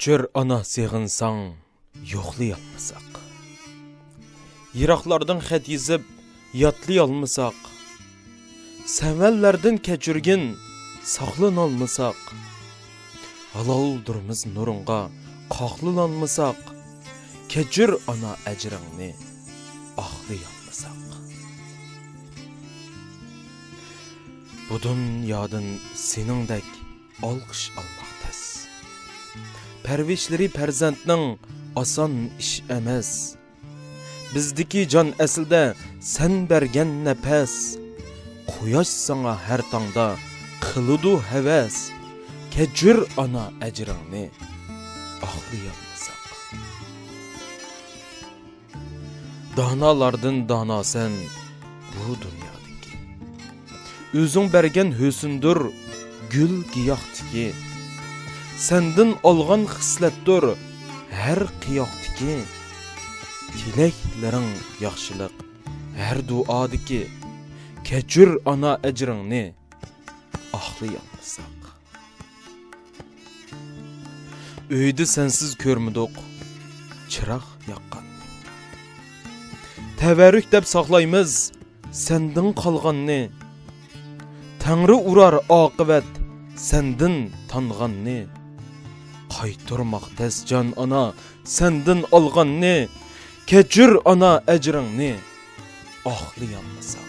Keçir ana sığınsan, yoxlayalmasaq. Yiraqlardan xət yizib, yatlayalmasaq. Səvəllərdən keçirgin, saqlanalmasaq. Halaldırmız nurunğa, qaqlılanmasaq. Keçir ana əcrini, axlayalmasaq. Bu dünyadan senindək alqış almaq təs. Pərvişləri pərzəndnin asan iş əməz. Bizdiki can əsildə sən bərgən nəpəs. Quyaş sana hər tanda qılıdu həvəs. Keçir ana əcrini, axlayalmasaq. Danalardan danasən bu dünyadaki. Özün bərgən hösündür, gül giyahtiki. Səndin alğan xislətdir, hər qiyahtiki. Tiləklərin yaxşılıq, hər duadiki. Keçir ana əcrini, axlayalmasaq. Öydə sənsiz körmüdük, çıraq yaqqan. Təvərrük dəb saxlaymız, səndin qalğanni. Tanrı urar aqibət, səndin tanğanni. Qaytırmaq təs can ana, səndin alğanni. Keçir ana əcrini, axlayalmasaq.